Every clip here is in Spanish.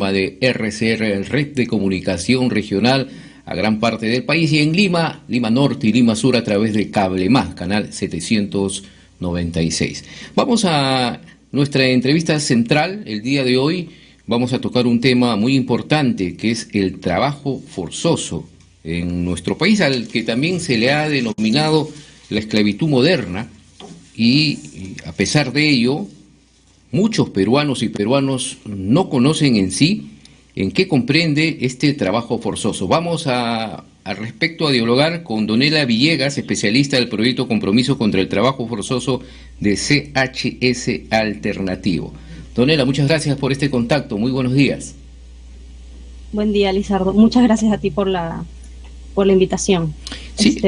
programa de RCR, Red de Comunicación Regional, a gran parte del país, y en Lima, Lima Norte y Lima Sur a través de Cable Más, canal 796. Vamos a nuestra entrevista central el día de hoy. Vamos a tocar un tema muy importante, que es el trabajo forzoso en nuestro país, al que también se le ha denominado la esclavitud moderna, y a pesar de ello, muchos peruanos y peruanos no conocen en sí en qué comprende este trabajo forzoso. Vamos al respecto a dialogar con Donela Villegas, especialista del proyecto Compromiso contra el Trabajo Forzoso de CHS Alternativo. Donela, muchas gracias por este contacto. Muy buenos días. Buen día, Lizardo. Muchas gracias a ti por la invitación. Sí,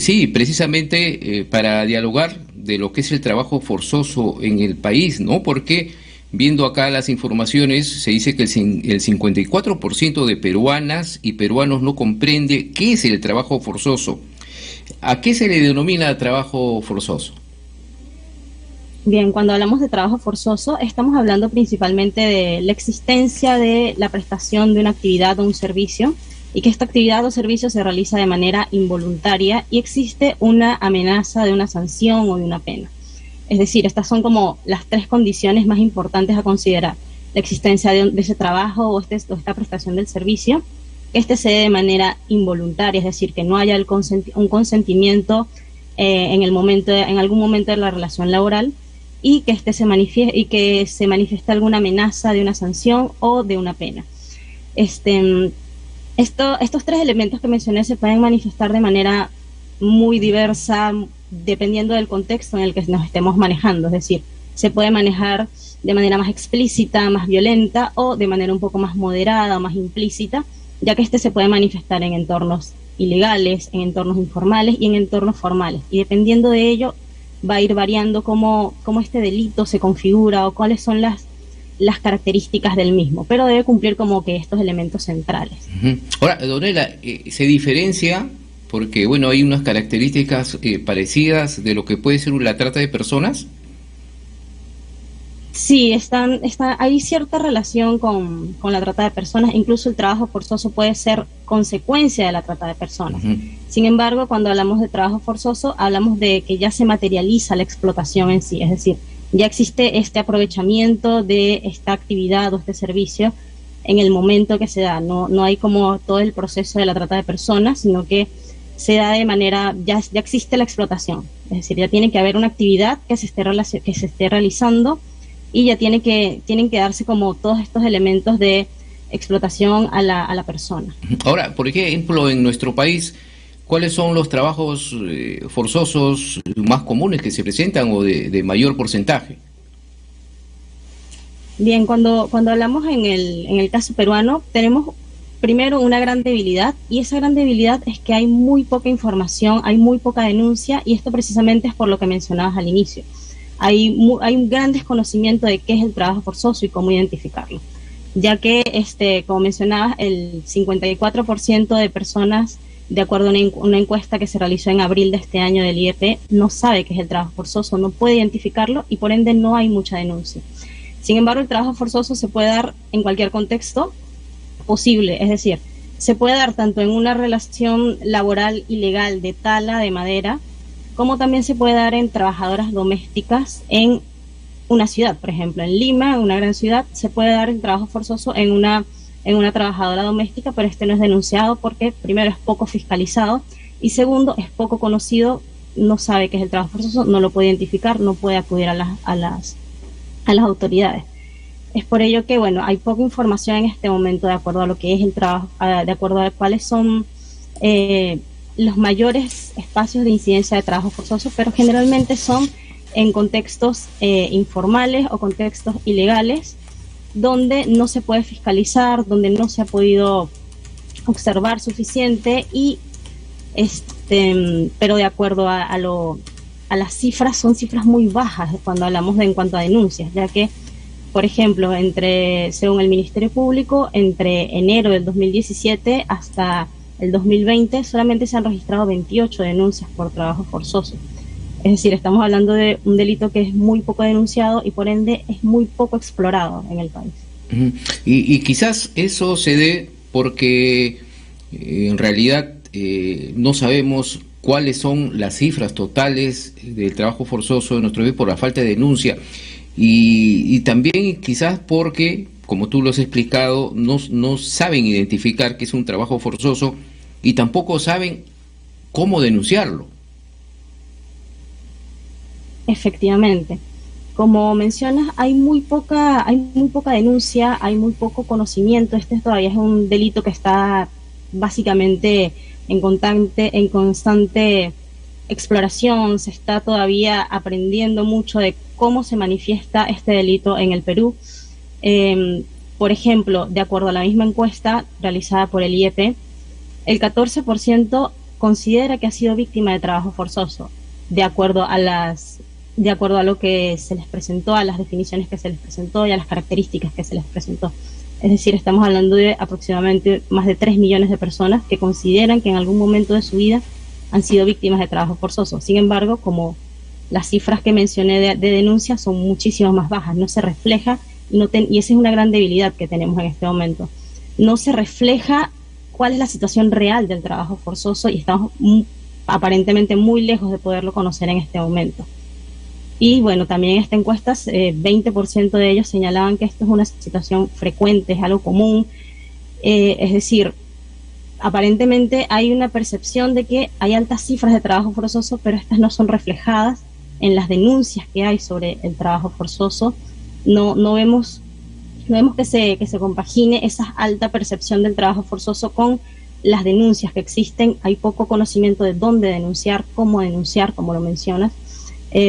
sí, precisamente para dialogar de lo que es el trabajo forzoso en el país, ¿no? Porque viendo acá las informaciones, se dice que el 54% de peruanas y peruanos no comprende qué es el trabajo forzoso. ¿A qué se le denomina trabajo forzoso? Bien, cuando hablamos de trabajo forzoso, estamos hablando principalmente de la existencia de la prestación de una actividad o un servicio, y que esta actividad o servicio se realiza de manera involuntaria y existe una amenaza de una sanción o de una pena. Es decir, estas son como las tres condiciones más importantes a considerar: la existencia de ese trabajo o esta prestación del servicio, que se dé de manera involuntaria, es decir, que no haya un consentimiento en algún momento de la relación laboral, y que se manifieste alguna amenaza de una sanción o de una pena. Estos tres elementos que mencioné se pueden manifestar de manera muy diversa dependiendo del contexto en el que nos estemos manejando. Es decir, se puede manejar de manera más explícita, más violenta, o de manera un poco más moderada o más implícita, ya que se puede manifestar en entornos ilegales, en entornos informales y en entornos formales. Y dependiendo de ello, va a ir variando cómo este delito se configura o cuáles son las características del mismo, pero debe cumplir como que estos elementos centrales. Ahora, Donela, se diferencia porque, bueno, hay unas características parecidas de lo que puede ser la trata de personas. Sí, hay cierta relación con la trata de personas. Incluso el trabajo forzoso puede ser consecuencia de la trata de personas. Sin embargo, cuando hablamos de trabajo forzoso, hablamos de que ya se materializa la explotación en sí, es decir, ya existe este aprovechamiento de esta actividad o este servicio en el momento que se da. No hay como todo el proceso de la trata de personas, sino que se da de manera, ya existe la explotación. Es decir, ya tiene que haber una actividad que se esté realizando, y ya tienen que darse como todos estos elementos de explotación a la persona. Ahora, por ejemplo, en nuestro país, ¿cuáles son los trabajos forzosos más comunes que se presentan o de mayor porcentaje? Bien, cuando hablamos en el caso peruano, tenemos primero una gran debilidad, y esa gran debilidad es que hay muy poca información, hay muy poca denuncia, y esto precisamente es por lo que mencionabas al inicio. Hay un gran desconocimiento de qué es el trabajo forzoso y cómo identificarlo, ya que, como mencionabas, el 54% de personas, de acuerdo a una encuesta que se realizó en abril de este año del IEP, no sabe qué es el trabajo forzoso, no puede identificarlo, y por ende no hay mucha denuncia. Sin embargo, el trabajo forzoso se puede dar en cualquier contexto posible, es decir, se puede dar tanto en una relación laboral ilegal de tala de madera, como también se puede dar en trabajadoras domésticas en una ciudad. Por ejemplo, en Lima, en una gran ciudad, se puede dar el trabajo forzoso en una trabajadora doméstica, pero no es denunciado porque, primero, es poco fiscalizado, y segundo, es poco conocido, no sabe qué es el trabajo forzoso, no lo puede identificar, no puede acudir a las autoridades. Es por ello que, bueno, hay poca información en este momento de acuerdo a lo que es el trabajo, de acuerdo a cuáles son los mayores espacios de incidencia de trabajo forzoso, pero generalmente son en contextos informales o contextos ilegales, donde no se puede fiscalizar, donde no se ha podido observar suficiente, pero de acuerdo a las cifras, son cifras muy bajas cuando hablamos en cuanto a denuncias, ya que, por ejemplo, según el Ministerio Público, entre enero del 2017 hasta el 2020 solamente se han registrado 28 denuncias por trabajo forzoso. Es decir, estamos hablando de un delito que es muy poco denunciado y por ende es muy poco explorado en el país. Ujú. Y quizás eso se dé porque en realidad no sabemos cuáles son las cifras totales del trabajo forzoso en nuestro país por la falta de denuncia y también quizás porque, como tú lo has explicado, no saben identificar que es un trabajo forzoso y tampoco saben cómo denunciarlo. Efectivamente. Como mencionas, hay muy poca denuncia, hay muy poco conocimiento. Este todavía es un delito que está básicamente en constante exploración. Se está todavía aprendiendo mucho de cómo se manifiesta este delito en el Perú. Por ejemplo, de acuerdo a la misma encuesta realizada por el IEP, el 14% considera que ha sido víctima de trabajo forzoso, de acuerdo a de acuerdo a lo que se les presentó, a las definiciones que se les presentó y a las características que se les presentó. Es decir, estamos hablando de aproximadamente más de 3 millones de personas que consideran que en algún momento de su vida han sido víctimas de trabajo forzoso. Sin embargo, como las cifras que mencioné de denuncia son muchísimo más bajas, no se refleja y esa es una gran debilidad que tenemos en este momento. No se refleja cuál es la situación real del trabajo forzoso y estamos aparentemente muy lejos de poderlo conocer en este momento. Y bueno, también en esta encuesta, 20% de ellos señalaban que esto es una situación frecuente, es algo común. Es decir, aparentemente hay una percepción de que hay altas cifras de trabajo forzoso, pero estas no son reflejadas en las denuncias que hay sobre el trabajo forzoso. No vemos que se compagine esa alta percepción del trabajo forzoso con las denuncias que existen. Hay poco conocimiento de dónde denunciar, cómo denunciar, como lo mencionas.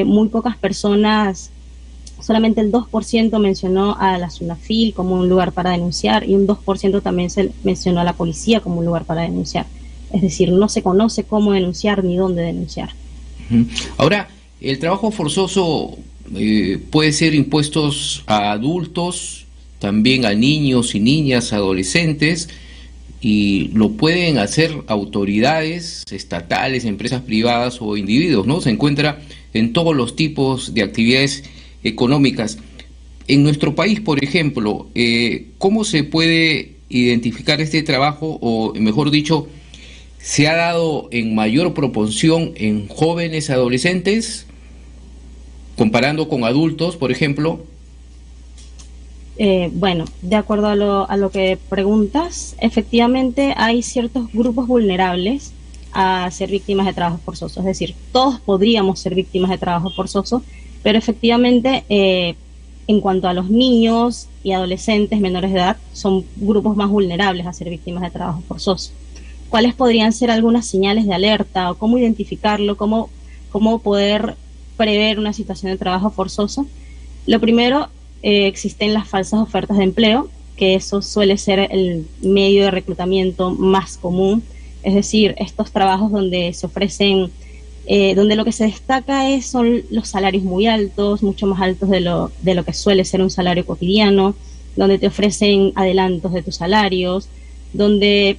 Muy pocas personas, solamente el 2% mencionó a la SUNAFIL como un lugar para denunciar y un 2% también se mencionó a la policía como un lugar para denunciar. Es decir, no se conoce cómo denunciar ni dónde denunciar. Ahora, el trabajo forzoso puede ser impuestos a adultos, también a niños y niñas, adolescentes, y lo pueden hacer autoridades estatales, empresas privadas o individuos, ¿no? Se encuentra en todos los tipos de actividades económicas. En nuestro país, por ejemplo, ¿cómo se puede identificar este trabajo, o mejor dicho, se ha dado en mayor proporción en jóvenes adolescentes, comparando con adultos, por ejemplo? Bueno, de acuerdo a lo que preguntas, efectivamente hay ciertos grupos vulnerables a ser víctimas de trabajo forzoso. Es decir, todos podríamos ser víctimas de trabajo forzoso, pero efectivamente, en cuanto a los niños y adolescentes menores de edad, son grupos más vulnerables a ser víctimas de trabajo forzoso. ¿Cuáles podrían ser algunas señales de alerta o cómo identificarlo, cómo poder prever una situación de trabajo forzoso? Lo primero, existen las falsas ofertas de empleo, que eso suele ser el medio de reclutamiento más común. Es decir, estos trabajos donde se ofrecen, donde lo que se destaca son los salarios muy altos, mucho más altos de lo que suele ser un salario cotidiano, donde te ofrecen adelantos de tus salarios, donde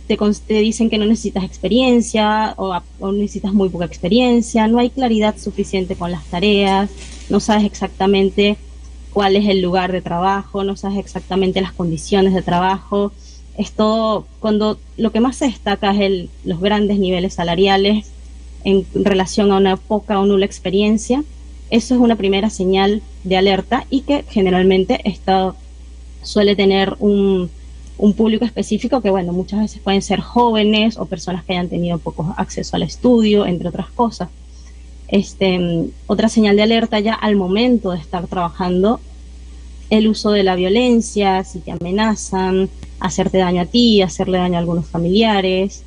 te dicen que no necesitas experiencia o necesitas muy poca experiencia, no hay claridad suficiente con las tareas, no sabes exactamente cuál es el lugar de trabajo, no sabes exactamente las condiciones de trabajo. Esto, cuando lo que más se destaca es los grandes niveles salariales en relación a una poca o nula experiencia, eso es una primera señal de alerta y que generalmente esto suele tener un público específico que, bueno, muchas veces pueden ser jóvenes o personas que hayan tenido poco acceso al estudio, entre otras cosas. Otra señal de alerta ya al momento de estar trabajando, el uso de la violencia, si te amenazan, hacerte daño a ti, hacerle daño a algunos familiares,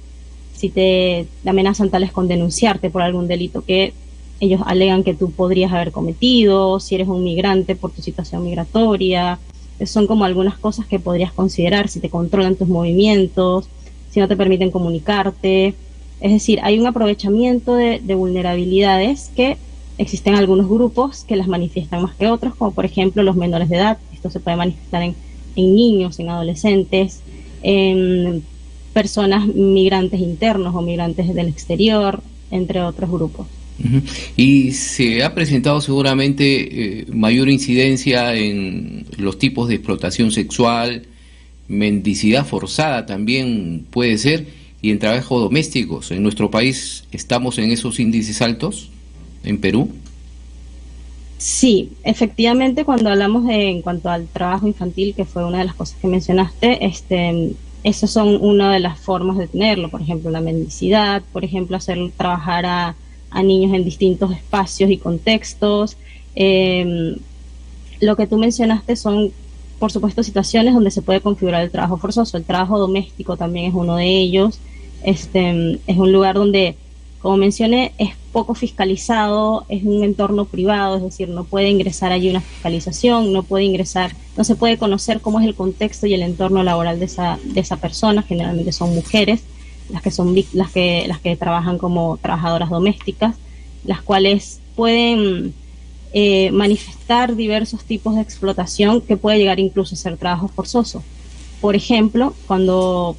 si te amenazan tales con denunciarte por algún delito que ellos alegan que tú podrías haber cometido, si eres un migrante por tu situación migratoria. Son como algunas cosas que podrías considerar, si te controlan tus movimientos, si no te permiten comunicarte. Es decir, hay un aprovechamiento de vulnerabilidades que existen algunos grupos que las manifiestan más que otros, como por ejemplo los menores de edad. Esto se puede manifestar en niños, en adolescentes, en personas migrantes internos o migrantes del exterior, entre otros grupos. Ujú. Y se ha presentado seguramente mayor incidencia en los tipos de explotación sexual, mendicidad forzada también puede ser, y en trabajos domésticos. En nuestro país estamos en esos índices altos, en Perú. Sí, efectivamente, cuando hablamos en cuanto al trabajo infantil, que fue una de las cosas que mencionaste, esas son una de las formas de tenerlo. Por ejemplo, la mendicidad, por ejemplo, hacer trabajar a niños en distintos espacios y contextos. Eh, lo que tú mencionaste son, por supuesto, situaciones donde se puede configurar el trabajo forzoso. El trabajo doméstico también es uno de ellos. Es un lugar donde, como mencioné, es poco fiscalizado, es un entorno privado, es decir, no puede ingresar allí una fiscalización, no puede ingresar, no se puede conocer cómo es el contexto y el entorno laboral de esa persona. Generalmente son mujeres las que son las que trabajan como trabajadoras domésticas, las cuales pueden manifestar diversos tipos de explotación que puede llegar incluso a ser trabajo forzoso. Por ejemplo, cuando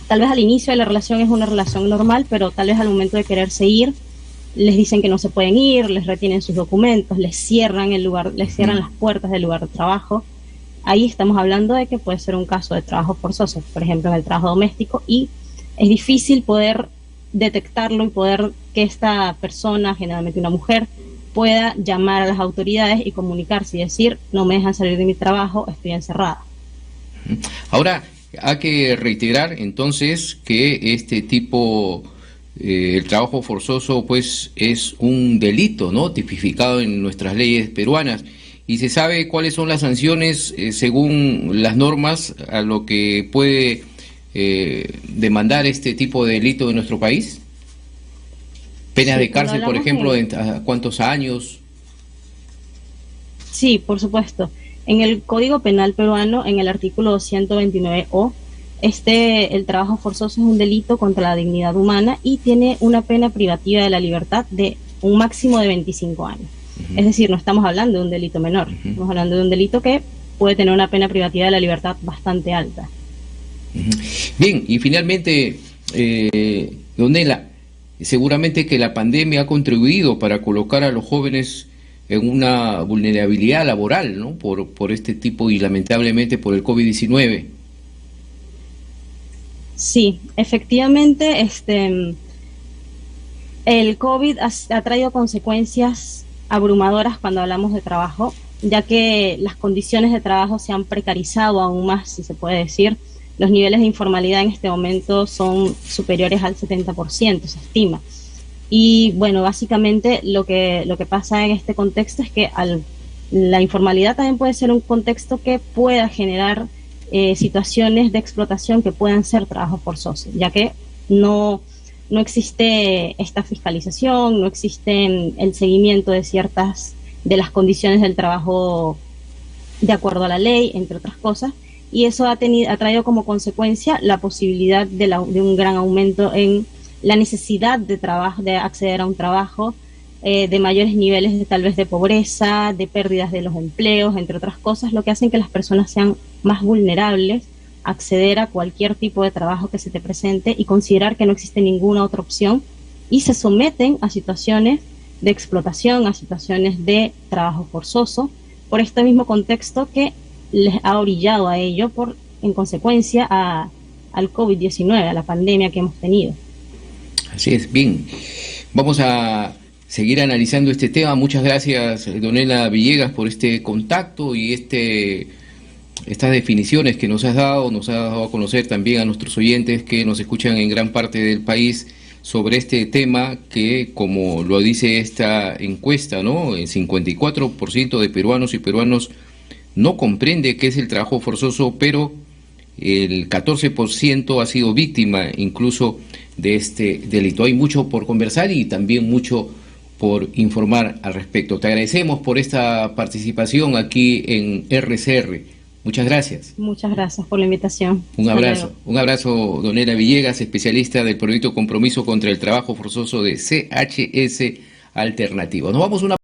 tal vez al inicio de la relación es una relación normal, pero tal vez al momento de quererse ir, les dicen que no se pueden ir, les retienen sus documentos, les cierran el lugar, les cierran las puertas del lugar de trabajo. Ahí estamos hablando de que puede ser un caso de trabajo forzoso, por ejemplo, en el trabajo doméstico, y es difícil poder detectarlo y poder que esta persona, generalmente una mujer, pueda llamar a las autoridades y comunicarse y decir: no me dejan salir de mi trabajo, estoy encerrada. Ahora, hay que reiterar entonces que este tipo, el trabajo forzoso, pues es un delito, ¿no? Tipificado en nuestras leyes peruanas. ¿Y se sabe cuáles son las sanciones según las normas a lo que puede demandar este tipo de delito en nuestro país? Pena Sí, de cuando cárcel, por hablamos ejemplo, ¿a cuántos años? Sí, por supuesto. En el Código Penal peruano, en el artículo 229-O, el trabajo forzoso es un delito contra la dignidad humana y tiene una pena privativa de la libertad de un máximo de 25 años. Es decir, no estamos hablando de un delito menor, estamos hablando de un delito que puede tener una pena privativa de la libertad bastante alta. Bien, y finalmente, Donela, seguramente que la pandemia ha contribuido para colocar a los jóvenes en una vulnerabilidad laboral, ¿no? Por este tipo y lamentablemente por el COVID-19. Sí, efectivamente, el COVID ha traído consecuencias abrumadoras cuando hablamos de trabajo, ya que las condiciones de trabajo se han precarizado aún más, si se puede decir. Los niveles de informalidad en este momento son superiores al 70%, se estima. Y bueno, básicamente lo que pasa en este contexto es que la informalidad también puede ser un contexto que pueda generar situaciones de explotación que puedan ser trabajo forzoso, ya que no, no existe esta fiscalización, no existe el seguimiento de ciertas de las condiciones del trabajo de acuerdo a la ley, entre otras cosas, y eso ha traído como consecuencia la posibilidad de un gran aumento en la necesidad de trabajo, de acceder a un trabajo, de mayores niveles de tal vez de pobreza, de pérdidas de los empleos, entre otras cosas, lo que hacen que las personas sean más vulnerables a acceder a cualquier tipo de trabajo que se te presente y considerar que no existe ninguna otra opción, y se someten a situaciones de explotación, a situaciones de trabajo forzoso, por este mismo contexto que les ha orillado a ello en consecuencia al COVID-19, a la pandemia que hemos tenido. Así es, bien. Vamos a seguir analizando este tema. Muchas gracias, Donela Villegas, por este contacto y estas definiciones que nos has dado a conocer también a nuestros oyentes que nos escuchan en gran parte del país sobre este tema que, como lo dice esta encuesta, ¿no? El 54% de peruanos y peruanos no comprende qué es el trabajo forzoso, pero el 14% ha sido víctima incluso de este delito. Hay mucho por conversar y también mucho por informar al respecto. Te agradecemos por esta participación aquí en RCR. Muchas gracias. Muchas gracias por la invitación. Un abrazo. Un abrazo, Donela Villegas, especialista del proyecto Compromiso contra el Trabajo Forzoso de CHS Alternativo. Nos vamos a una